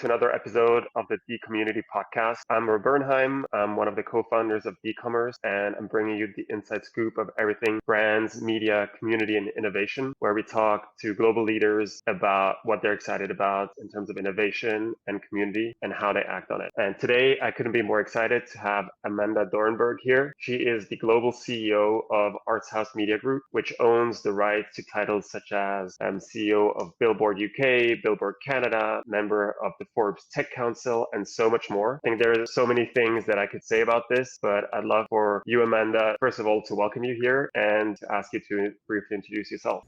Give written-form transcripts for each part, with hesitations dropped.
To another episode of the Decommunity Podcast. I'm Bernheim. I'm one of the co-founders of Decommerce, and I'm bringing you the inside scoop of everything brands, media, community, and innovation, where we talk to global leaders about what they're excited about in terms of innovation and community and how they act on it. And today, I couldn't be more excited to have Amanda Dorenberg here. She is the global CEO of Artshouse Media Group, which owns the rights to titles such as CEO of Billboard UK, Billboard Canada, member of the Forbes Tech Council, and so much more. I think there are so many things that I could say about this, but I'd love for you, Amanda, first of all, to welcome you here and to ask you to briefly introduce yourself.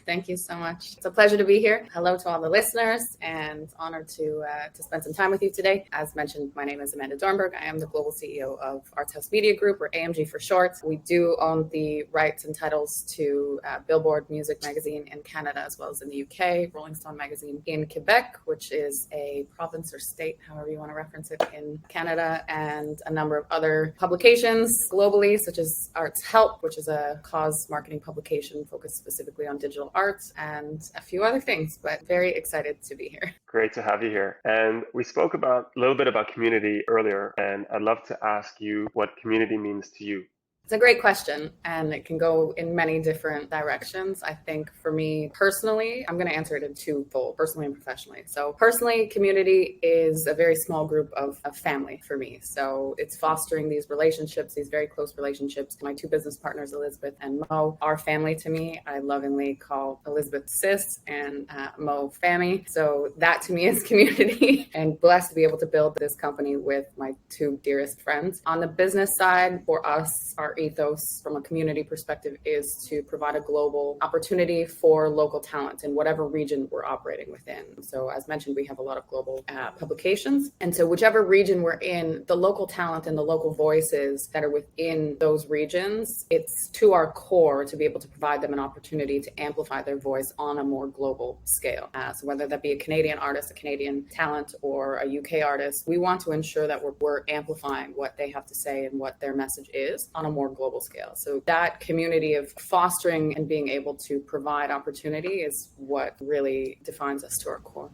Thank you so much. It's a pleasure to be here. Hello to all the listeners, and honored to spend some time with you today. As mentioned, my name is Amanda Dorenberg. I am the global CEO of Artshouse Media Group, or AMG for short. We do own the rights and titles to Billboard Music Magazine in Canada, as well as in the UK, Rolling Stone Magazine in Quebec, which is a province or state, however you want to reference it, in Canada, and a number of other publications globally, such as Arts Help, which is a cause marketing publication focused specifically on digital arts, and a few other things, but very excited to be here. Great to have you here. And we spoke a little bit about community earlier, and I'd love to ask you what community means to you. It's a great question, and it can go in many different directions. I think for me personally, I'm going to answer it in twofold, personally and professionally. So personally, community is a very small group of family for me. So it's fostering these relationships, these very close relationships. My two business partners, Elizabeth and Mo, are family to me. I lovingly call Elizabeth Sis and Mo Fammy. So that to me is community, and blessed to be able to build this company with my two dearest friends. On the business side, for us, our ethos from a community perspective is to provide a global opportunity for local talent in whatever region we're operating within. So as mentioned, we have a lot of global publications. And so whichever region we're in, the local talent and the local voices that are within those regions, it's to our core to be able to provide them an opportunity to amplify their voice on a more global scale. So whether that be a Canadian artist, a Canadian talent, or a UK artist, we want to ensure that we're amplifying what they have to say and what their message is on a more global scale. So that community of fostering and being able to provide opportunity is what really defines us to our core.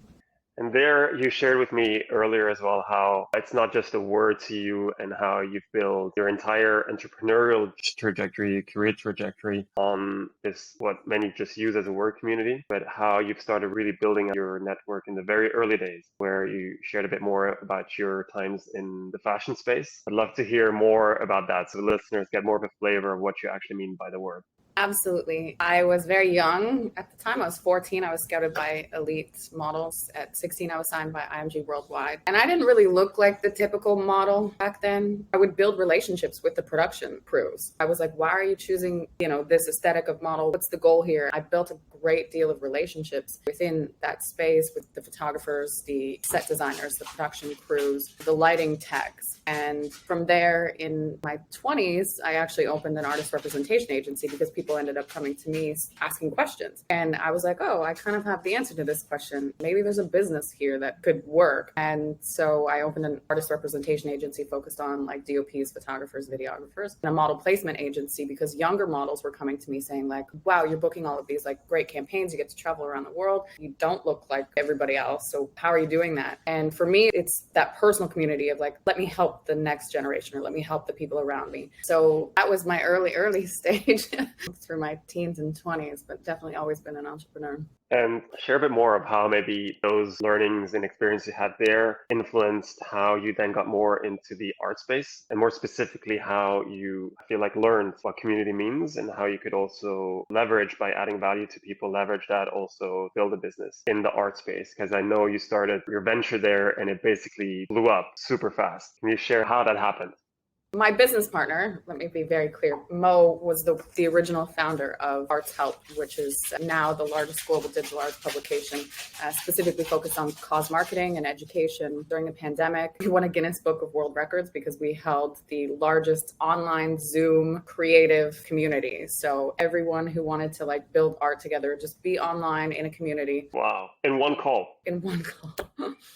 And there you shared with me earlier as well how it's not just a word to you, and how you've built your entire entrepreneurial trajectory, career trajectory on this, what many just use as a word, community, but how you've started really building your network in the very early days, where you shared a bit more about your times in the fashion space. I'd love to hear more about that so the listeners get more of a flavor of what you actually mean by the word. Absolutely. I was very young. At the time, I was 14. I was scouted by elite models. At 16, I was signed by IMG Worldwide. And I didn't really look like the typical model back then. I would build relationships with the production crews. I was like, why are you choosing, this aesthetic of model? What's the goal here? I built a great deal of relationships within that space with the photographers, the set designers, the production crews, the lighting techs. And from there, in my 20s, I actually opened an artist representation agency because people ended up coming to me asking questions. And I was like, oh, I kind of have the answer to this question. Maybe there's a business here that could work. And so I opened an artist representation agency focused on like DOPs, photographers, videographers, and a model placement agency, because younger models were coming to me saying like, wow, you're booking all of these like great campaigns. You get to travel around the world. You don't look like everybody else. So how are you doing that? And for me, it's that personal community of like, let me help the next generation, or let me help the people around me. So that was my early stage through my teens and 20s, but definitely always been an entrepreneur. And share a bit more of how maybe those learnings and experience you had there influenced how you then got more into the art space, and more specifically how you feel like learned what community means, and how you could also leverage, by adding value to people, leverage that, also build a business in the art space. Because I know you started your venture there and it basically blew up super fast. Can you share how that happened? My business partner, let me be very clear, Mo was the original founder of Arts Help, which is now the largest global digital arts publication, specifically focused on cause marketing and education. During the pandemic, we won a Guinness Book of World Records because we held the largest online Zoom creative community. So everyone who wanted to like build art together, just be online in a community. Wow. In one call. In one call.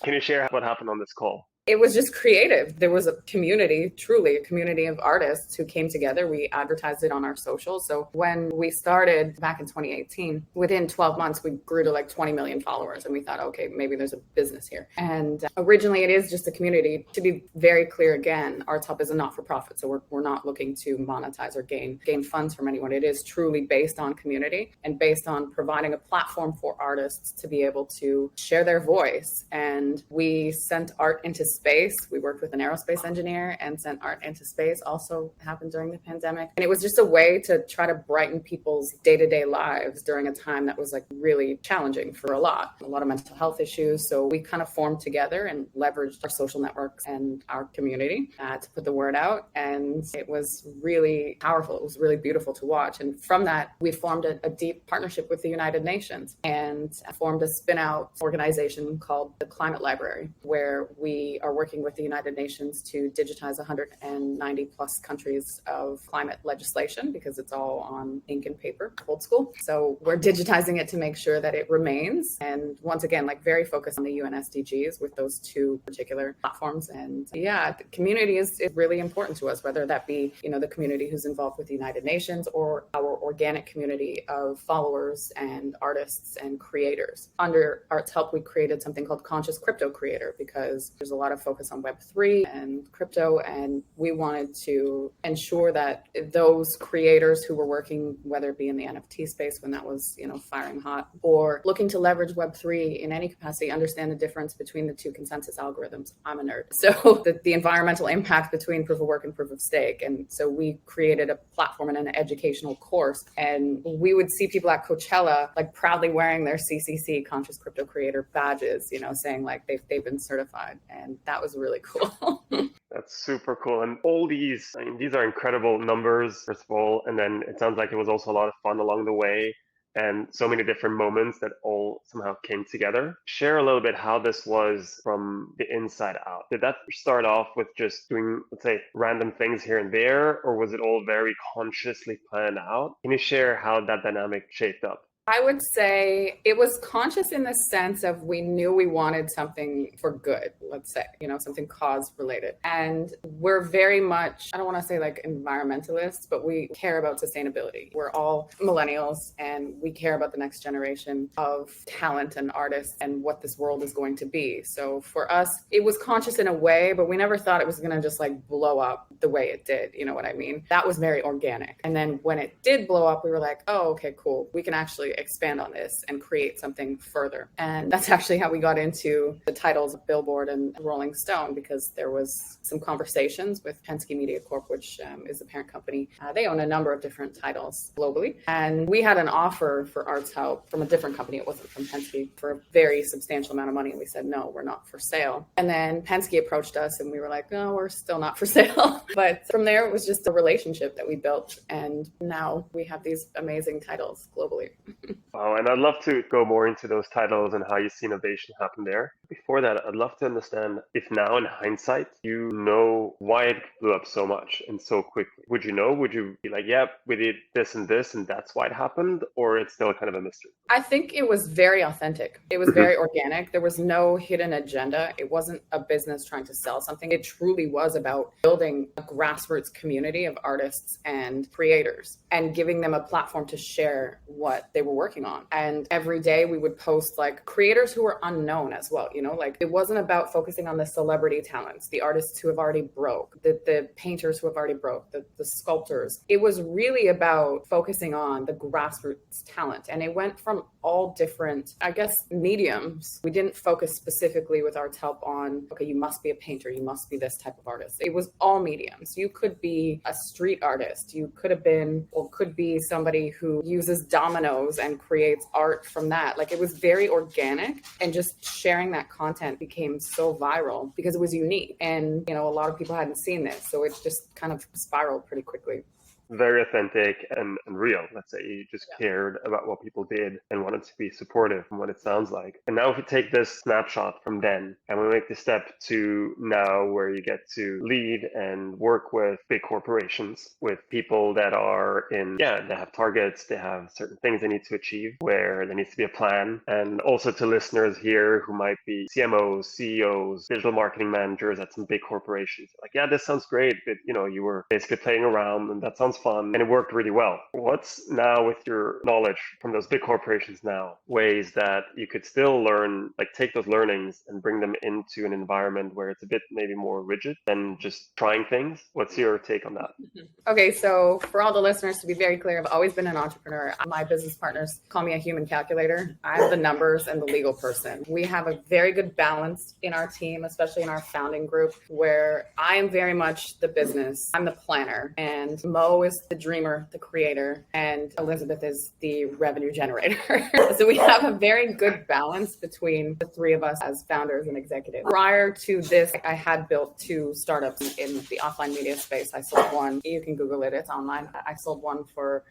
Can you share what happened on this call? It was just creative. There was a community, truly a community of artists who came together. We advertised it on our socials. So when we started back in 2018, within 12 months, we grew to like 20 million followers. And we thought, okay, maybe there's a business here. And originally it is just a community. To be very clear again, Artshouse is a not-for-profit. So we're not looking to monetize or gain funds from anyone. It is truly based on community and based on providing a platform for artists to be able to share their voice. And we sent art into space. We worked with an aerospace engineer and sent art into space. Also happened during the pandemic. And it was just a way to try to brighten people's day-to-day lives during a time that was like really challenging for a lot of mental health issues. So we kind of formed together and leveraged our social networks and our community to put the word out. And it was really powerful. It was really beautiful to watch. And from that, we formed a deep partnership with the United Nations and formed a spin-out organization called the Climate Library, where we are working with the United Nations to digitize 190 plus countries of climate legislation because it's all on ink and paper, old school. So we're digitizing it to make sure that it remains. And once again, like very focused on the UN SDGs with those two particular platforms. And yeah, the community is really important to us, whether that be, the community who's involved with the United Nations or our organic community of followers and artists and creators. Under Artshouse, we created something called Conscious Crypto Creator because there's a lot of focus on Web3 and crypto. And we wanted to ensure that those creators who were working, whether it be in the NFT space when that was, firing hot, or looking to leverage Web3 in any capacity, understand the difference between the two consensus algorithms. I'm a nerd. So the environmental impact between proof of work and proof of stake. And so we created a platform and an educational course. And we would see people at Coachella, like proudly wearing their CCC, Conscious Crypto Creator badges, saying like they've been certified. And that was really cool. That's super cool. And all these are incredible numbers, first of all. And then it sounds like it was also a lot of fun along the way and so many different moments that all somehow came together. Share a little bit how this was from the inside out. Did that start off with just doing, let's say, random things here and there, or was it all very consciously planned out? Can you share how that dynamic shaped up? I would say it was conscious in the sense of we knew we wanted something for good, let's say, something cause related. And we're very much, I don't want to say like environmentalists, but we care about sustainability. We're all millennials and we care about the next generation of talent and artists and what this world is going to be. So for us, it was conscious in a way, but we never thought it was going to just like blow up the way it did. You know what I mean? That was very organic. And then when it did blow up, we were like, oh, okay, cool. We can actually expand on this and create something further. And that's actually how we got into the titles of Billboard and Rolling Stone, because there was some conversations with Penske Media Corp, which is the parent company. They own a number of different titles globally. And we had an offer for Artshouse from a different company. It wasn't from Penske, for a very substantial amount of money. And we said, no, we're not for sale. And then Penske approached us and we were like, no, we're still not for sale. But from there, it was just a relationship that we built. And now we have these amazing titles globally. Wow, and I'd love to go more into those titles and how you see innovation happen there. Before that, I'd love to understand if now in hindsight, you know why it blew up so much and so quickly. Would you be like, yeah, we did this and that's why it happened? Or it's still kind of a mystery? I think it was very authentic. It was very organic. There was no hidden agenda. It wasn't a business trying to sell something. It truly was about building a grassroots community of artists and creators and giving them a platform to share what they were working on. And every day we would post like creators who were unknown as well. Like it wasn't about focusing on the celebrity talents, the artists who have already broke, the painters who have already broke, the sculptors. It was really about focusing on the grassroots talent. And it went from all different, mediums. We didn't focus specifically with Art's help on, okay, you must be a painter, you must be this type of artist. It was all mediums. You could be a street artist. You could have been, or could be somebody who uses dominoes and creates art from that. Like it was very organic, and just sharing that content became so viral because it was unique. And, a lot of people hadn't seen this. So it just kind of spiraled pretty quickly. very authentic and real. Let's say you just cared about what people did and wanted to be supportive from what it sounds like. And now if we take this snapshot from then and we make the step to now where you get to lead and work with big corporations, with people that are they have targets, they have certain things they need to achieve, where there needs to be a plan. And also to listeners here who might be CMOs, CEOs, digital marketing managers at some big corporations, like, yeah, this sounds great, but you were basically playing around and that sounds fun and it worked really well. What's now, with your knowledge from those big corporations now, ways that you could still learn, like take those learnings and bring them into an environment where it's a bit maybe more rigid than just trying things? What's your take on that? Okay, so for all the listeners, to be very clear, I've always been an entrepreneur. My business partners call me a human calculator. I'm the numbers and the legal person. We have a very good balance in our team, especially in our founding group, where I am very much the business. I'm the planner, and Mo is the dreamer, the creator, and Elizabeth is the revenue generator. So we have a very good balance between the three of us as founders and executives. Prior to this, I had built 2 startups in the offline media space. I sold one. You can Google it. It's online. I sold one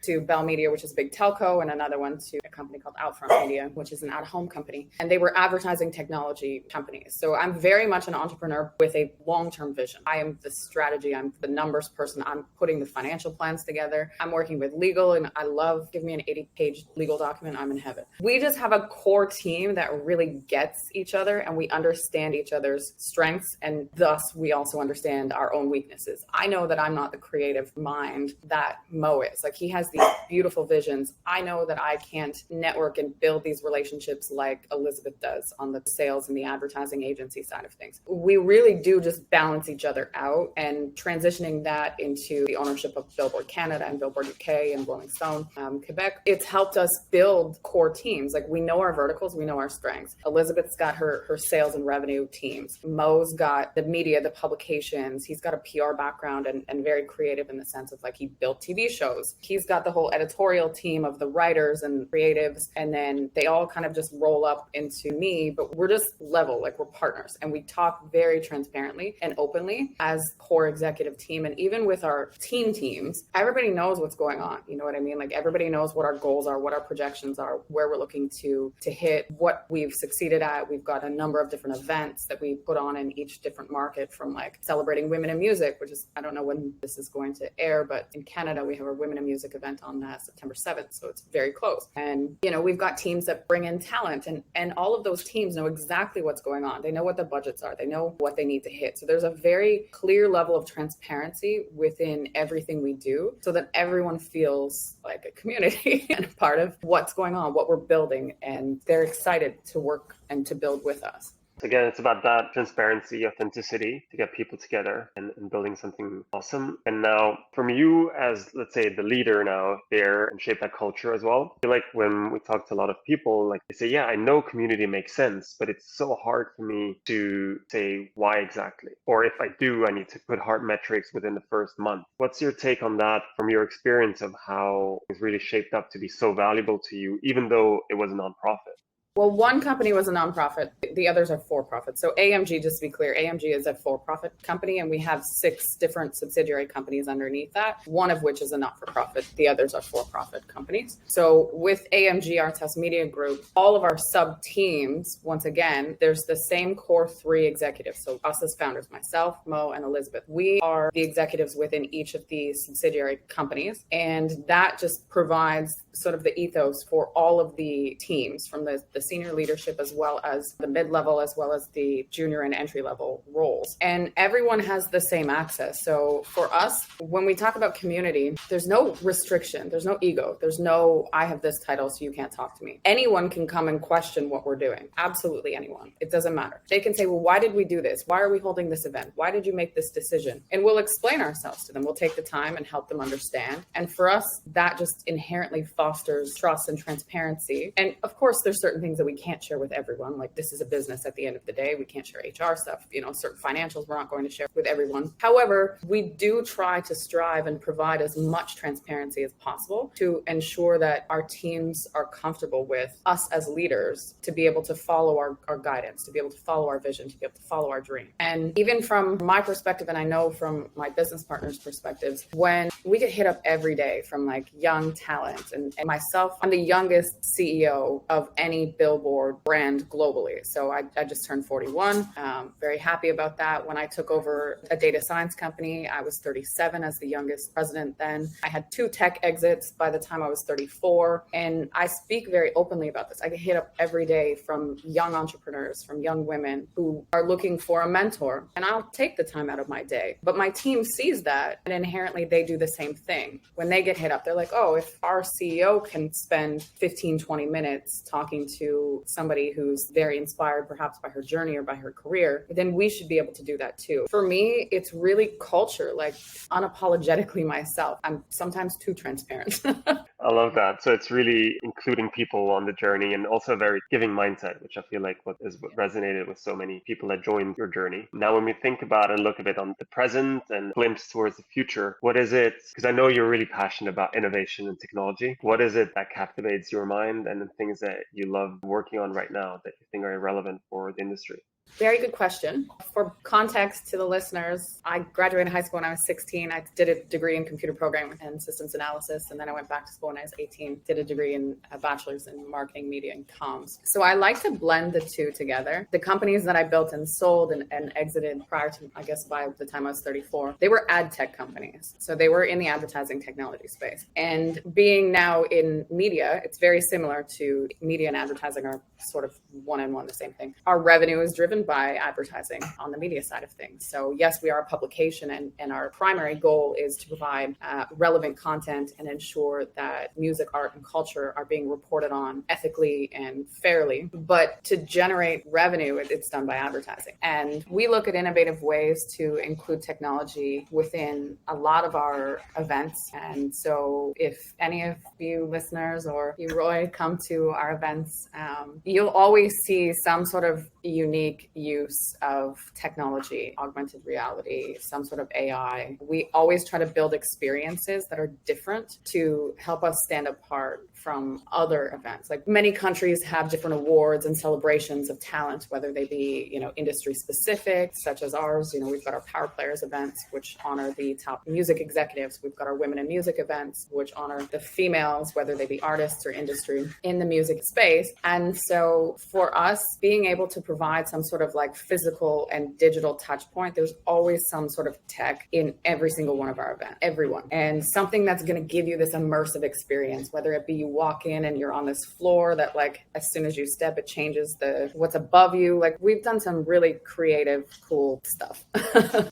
to Bell Media, which is a big telco, and another one to a company called Outfront Media, which is an at-home company. And they were advertising technology companies. So I'm very much an entrepreneur with a long-term vision. I am the strategy. I'm the numbers person. I'm putting the financial plans together. I'm working with legal, and I love, give me an 80-page legal document, I'm in heaven. We just have a core team that really gets each other, and we understand each other's strengths, and thus we also understand our own weaknesses. I know that I'm not the creative mind that Mo is. Like, he has these beautiful visions. I know that I can't network and build these relationships like Elizabeth does on the sales and the advertising agency side of things. We really do just balance each other out, and transitioning that into the ownership of Billboard Canada and Billboard UK and Rolling Stone Quebec, it's helped us build core teams. Like, we know our verticals, we know our strengths. Elizabeth's got her sales and revenue teams. Mo's got the media, the publications. He's got a PR background and very creative in the sense of, like, he built TV shows. He's got the whole editorial team of the writers and creatives, and then they all kind of just roll up into me, but we're just level, like, we're partners, and we talk very transparently and openly as core executive team. And even with our teams, everybody knows what's going on. You know what I mean? Like, everybody knows what our goals are, what our projections are, where we're looking to hit, what we've succeeded at. We've got a number of different events that we put on in each different market, from like celebrating women in music, which is, I don't know when this is going to air, but in Canada, we have a women in music event on September 7th. So it's very close. And, we've got teams that bring in talent, and all of those teams know exactly what's going on. They know what the budgets are. They know what they need to hit. So there's a very clear level of transparency within everything we do, so that everyone feels like a community and a part of what's going on, what we're building, and they're excited to work and to build with us. Again, it's about that transparency, authenticity to get people together and building something awesome. And now from you as, let's say, the leader now there and shape that culture as well. I feel like when we talk to a lot of people, like they say, yeah, I know community makes sense, but it's so hard for me to say why exactly. Or if I do, I need to put hard metrics within the first month. What's your take on that from your experience of how it's really shaped up to be so valuable to you, even though it was a nonprofit? Well, one company was a nonprofit. The others are for-profit. So AMG, just to be clear, AMG is a for-profit company, and we have 6 different subsidiary companies underneath that, one of which is a not-for-profit. The others are for-profit companies. So with AMG, Artshouse Media Group, all of our sub-teams, once again, there's the same core 3 executives. So us as founders, myself, Mo, and Elizabeth, we are the executives within each of these subsidiary companies. And that just provides sort of the ethos for all of the teams, from the senior leadership as well as the mid-level, as well as the junior and entry-level roles. And everyone has the same access. So for us, when we talk about community, there's no restriction. There's no ego. There's no, I have this title, so you can't talk to me. Anyone can come and question what we're doing. Absolutely anyone. It doesn't matter. They can say, well, why did we do this? Why are we holding this event? Why did you make this decision? And we'll explain ourselves to them. We'll take the time and help them understand. And for us, that just inherently fosters trust and transparency. And of course, there's certain things that we can't share with everyone. Like, this is a business at the end of the day. We can't share HR stuff, certain financials we're not going to share with everyone. However, we do try to strive and provide as much transparency as possible to ensure that our teams are comfortable with us as leaders to be able to follow our guidance, to be able to follow our vision, to be able to follow our dream. And even from my perspective, and I know from my business partners' perspectives, when we get hit up every day from like young talent and myself, I'm the youngest CEO of any Billboard brand globally. So I just turned 41. Very happy about that. When I took over a data science company, I was 37 as the youngest president then. I had 2 tech exits by the time I was 34. And I speak very openly about this. I get hit up every day from young entrepreneurs, from young women who are looking for a mentor. And I'll take the time out of my day. But my team sees that, and inherently they do the same thing. When they get hit up, they're like, oh, if our CEO can spend 15, 20 minutes talking to somebody who's very inspired perhaps by her journey or by her career, then we should be able to do that too. For me, it's really culture, like unapologetically myself. I'm sometimes too transparent. I love that. So it's really including people on the journey and also a very giving mindset, which I feel like what resonated with so many people that joined your journey. Now, when we think about and look a bit on the present and glimpse towards the future, what is it? Because I know you're really passionate about innovation and technology. What is it that captivates your mind and the things that you love working on right now that you think are relevant for the industry? Very good question. For context to the listeners, I graduated high school when I was 16. I did a degree in computer programming and systems analysis, and then I went back to school when I was 18, did a degree in a bachelor's in marketing, media, and comms. So I like to blend the two together. The companies that I built and sold and exited prior to, I guess by the time I was 34, they were ad tech companies. So they were in the advertising technology space. And being now in media, it's very similar to media and advertising are sort of one-on-one the same thing. Our revenue is driven by advertising on the media side of things. So yes, we are a publication and our primary goal is to provide relevant content and ensure that music, art, and culture are being reported on ethically and fairly. But to generate revenue, it's done by advertising. And we look at innovative ways to include technology within a lot of our events. And so if any of you listeners or you, Roy, come to our events, you'll always see some sort of unique use of technology, augmented reality, some sort of AI. We always try to build experiences that are different to help us stand apart from other events. Like many countries have different awards and celebrations of talent, whether they be, industry specific, such as ours. We've got our Power Players events, which honor the top music executives. We've got our Women in Music events, which honor the females, whether they be artists or industry in the music space. And so for us, being able to provide some sort of like physical and digital touch point, there's always some sort of tech in every single one of our events, everyone. And something that's going to give you this immersive experience, whether it be you walk in and you're on this floor that like, as soon as you step, it changes what's above you. Like we've done some really creative, cool stuff.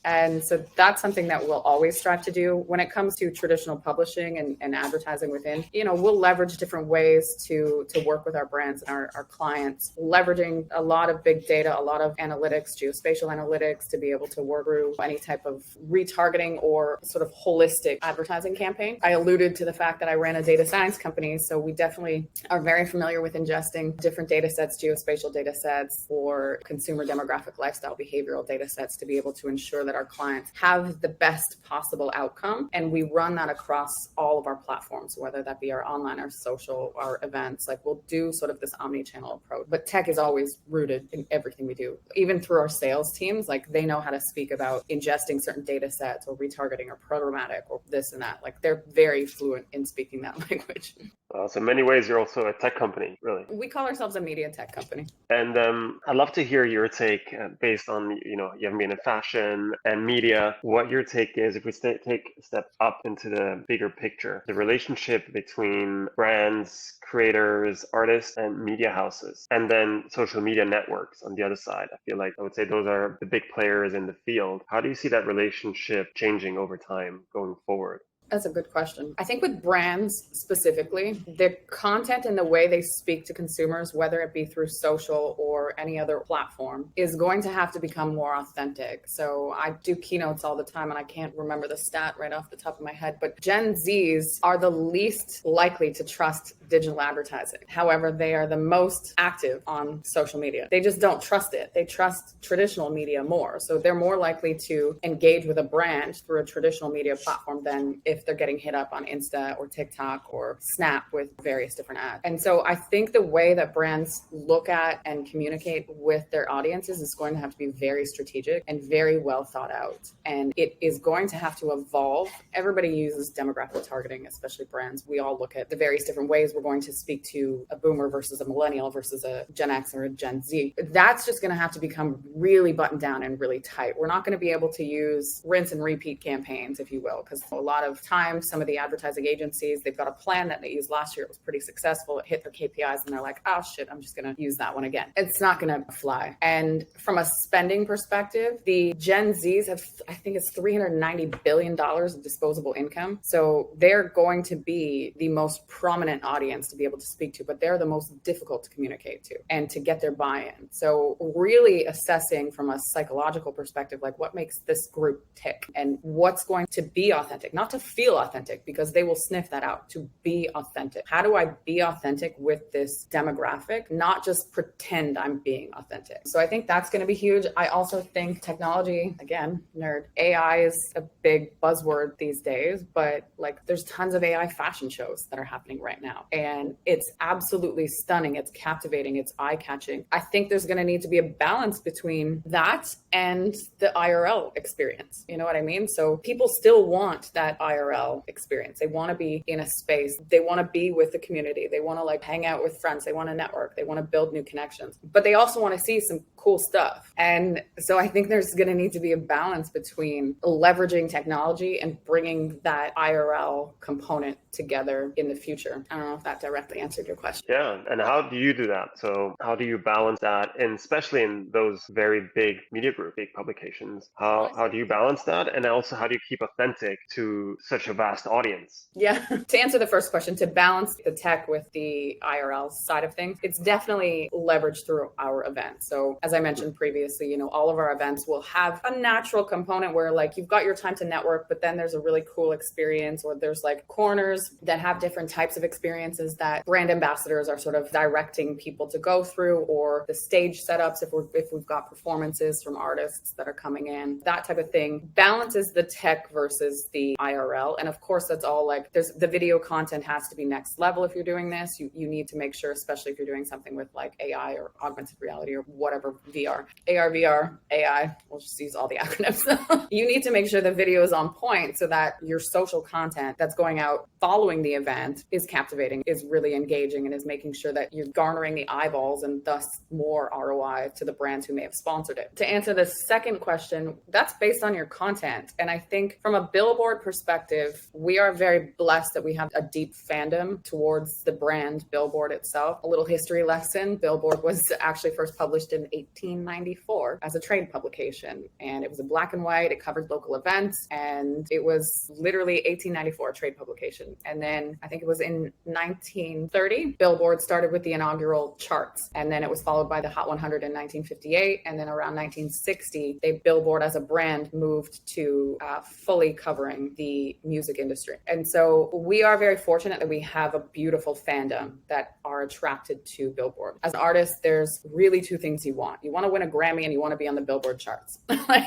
And so that's something that we'll always strive to do. When it comes to traditional publishing and advertising within, we'll leverage different ways to work with our brands and our clients, leveraging a lot of big data, a lot of analytics, geospatial analytics to be able to work through any type of retargeting or sort of holistic advertising campaign. I alluded to the fact that I ran a data science company, so we definitely are very familiar with ingesting different data sets, geospatial data sets for consumer demographic, lifestyle, behavioral data sets to be able to ensure that our clients have the best possible outcome. And we run that across all of our platforms, whether that be our online, our social, our events. Like we'll do sort of this omni-channel approach, but tech is always rooted in everything we do. Even through our sales teams, like they know how to speak about ingesting certain data sets or retargeting or programmatic or this and that. Like they're very fluent in speaking that language. So in many ways, you're also a tech company, really. We call ourselves a media tech company. And I'd love to hear your take based on, you haven't been in fashion and media, what your take is if we take a step up into the bigger picture, the relationship between brands, creators, artists, and media houses, and then social media networks on the other side. I would say those are the big players in the field. How do you see that relationship changing over time going forward? That's a good question. I think with brands specifically, the content and the way they speak to consumers, whether it be through social or any other platform, is going to have to become more authentic. So I do keynotes all the time, and I can't remember the stat right off the top of my head, but Gen Zs are the least likely to trust digital advertising. However, they are the most active on social media. They just don't trust it. They trust traditional media more. So they're more likely to engage with a brand through a traditional media platform than if they're getting hit up on Insta or TikTok or Snap with various different ads. And so I think the way that brands look at and communicate with their audiences is going to have to be very strategic and very well thought out. And it is going to have to evolve. Everybody uses demographic targeting, especially brands. We all look at the various different ways we're going to speak to a boomer versus a millennial versus a Gen X or a Gen Z. That's just going to have to become really buttoned down and really tight. We're not going to be able to use rinse and repeat campaigns, if you will, because a lot of times some of the advertising agencies, they've got a plan that they used last year. It was pretty successful. It hit their KPIs and they're like, oh shit, I'm just going to use that one again. It's not going to fly. And from a spending perspective, the Gen Zs have, I think it's $390 billion of disposable income. So they're going to be the most prominent audience to be able to speak to, but they're the most difficult to communicate to and to get their buy-in. So really assessing from a psychological perspective, like what makes this group tick and what's going to be authentic, not to feel authentic, because they will sniff that out, to be authentic. How do I be authentic with this demographic, not just pretend I'm being authentic? So I think that's going to be huge. I also think technology, again, nerd, AI is a big buzzword these days, but like there's tons of AI fashion shows that are happening right now. And it's absolutely stunning. It's captivating. It's eye-catching. I think there's going to need to be a balance between that and the IRL experience. You know what I mean? So people still want that IRL experience. They want to be in a space. They want to be with the community. They want to like hang out with friends. They want to network. They want to build new connections, but they also want to see some cool stuff. And so I think there's going to need to be a balance between leveraging technology and bringing that IRL component together in the future. I don't know if that directly answered your question. Yeah. And how do you do that? So how do you balance that? And especially in those very big media group, big publications, how do you balance that? And also how do you keep authentic to such a vast audience? Yeah. To answer the first question, to balance the tech with the IRL side of things, it's definitely leveraged through our events. So as I mentioned previously, you know, all of our events will have a natural component where like you've got your time to network, but then there's a really cool experience, or there's like corners that have different types of experiences that brand ambassadors are sort of directing people to go through, or the stage setups if we've got performances from artists that are coming in, that type of thing balances the tech versus the IRL. And of course, that's all like there's the video content has to be next level. If you're doing this, you need to make sure, especially if you're doing something with like AI or augmented reality or whatever, VR, AR, VR, AI, we'll just use all the acronyms. You need to make sure the video is on point so that your social content that's going out following the event is captivating, is really engaging, and is making sure that you're garnering the eyeballs and thus more ROI to the brands who may have sponsored it. To answer the second question, that's based on your content. And I think from a Billboard perspective, we are very blessed that we have a deep fandom towards the brand Billboard itself. A little history lesson, Billboard was actually first published in 1894 as a trade publication. And it was a black and white, it covered local events, and it was literally 1894 trade publication. And then I think it was in 1930, Billboard started with the inaugural charts. And then it was followed by the Hot 100 in 1958. And then around 1960, Billboard as a brand moved to fully covering the music industry. And so we are very fortunate that we have a beautiful fandom that are attracted to Billboard. As an artist, there's really two things you want. You want to win a Grammy and you want to be on the Billboard charts.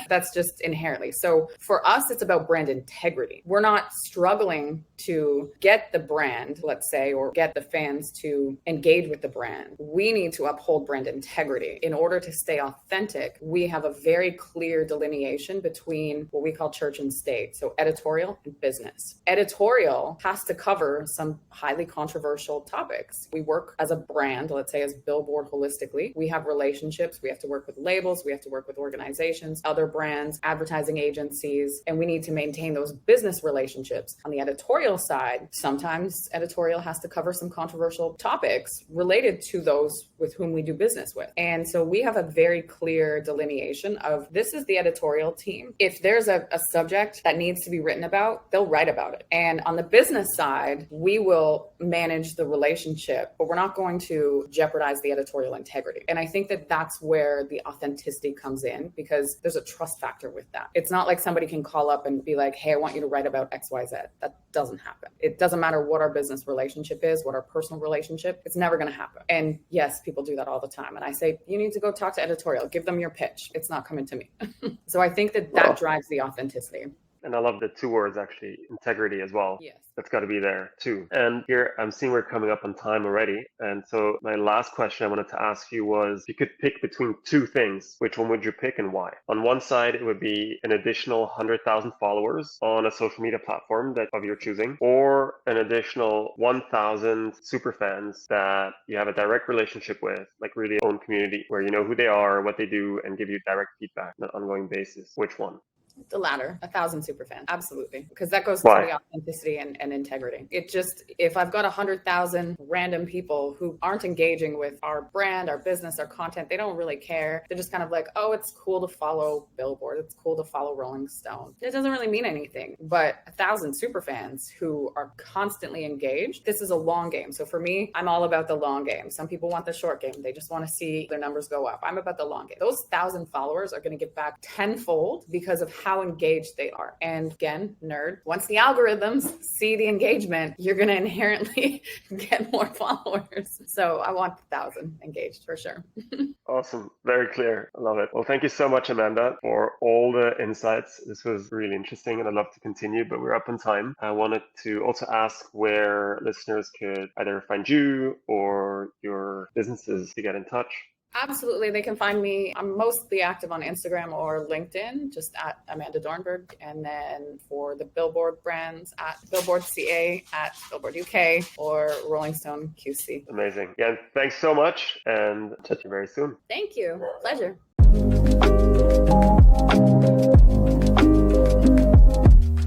That's just inherently. So for us, it's about brand integrity. We're not struggling to get the brand, let's say, or get the fans to engage with the brand. We need to uphold brand integrity. In order to stay authentic, we have a very clear delineation between what we call church and state. So editorial and business. Editorial has to cover some highly controversial topics. We work as a brand, let's say as Billboard holistically. We have relationships. We have to work with labels. We have to work with organizations, other brands, advertising agencies, and we need to maintain those business relationships. On the editorial side, sometimes editorial has to cover some controversial topics related to those with whom we do business with. And so we have a very clear delineation of this is the editorial team. If there's a subject that needs to be written about, they'll write about it. And on the business side, we will manage the relationship, but we're not going to jeopardize the editorial integrity. And I think that that's where the authenticity comes in, because there's a trust factor with that. It's not like somebody can call up and be like, hey, I want you to write about XYZ. That doesn't happen. It doesn't matter what our business relationship is, what our personal relationship, it's never going to happen. And yes, people do that all the time. And I say, you need to go talk to editorial, give them your pitch. It's not coming to me. So I think that drives the authenticity. And I love the two words, actually, integrity as well. Yes. That's got to be there too. And here I'm seeing we're coming up on time already. And so my last question I wanted to ask you was, if you could pick between two things, which one would you pick and why? On one side, it would be an additional 100,000 followers on a social media platform that of your choosing, or an additional 1,000 super fans that you have a direct relationship with, like really own community, where you know who they are, what they do, and give you direct feedback on an ongoing basis. Which one? The latter, 1,000 super fans. Absolutely. Because that goes to the authenticity and integrity. It just, if I've got 100,000 random people who aren't engaging with our brand, our business, our content, they don't really care. They're just kind of like, oh, it's cool to follow Billboard. It's cool to follow Rolling Stone. It doesn't really mean anything. But 1,000 super fans who are constantly engaged, this is a long game. So for me, I'm all about the long game. Some people want the short game. They just want to see their numbers go up. I'm about the long game. Those 1,000 followers are going to get back tenfold because of how engaged they are. And again, nerd, once the algorithms see the engagement, you're going to inherently get more followers. So I want 1,000 engaged for sure. Awesome. Very clear. I love it. Well, thank you so much, Amanda, for all the insights. This was really interesting and I'd love to continue, but we're up on time. I wanted to also ask where listeners could either find you or your businesses to get in touch. Absolutely. They can find me. I'm mostly active on Instagram or LinkedIn, just at Amanda Dorenberg. And then for the Billboard brands, at Billboard CA, at Billboard UK, or Rolling Stone QC. Amazing. Yeah, thanks so much and chat to you very soon. Thank you. Pleasure.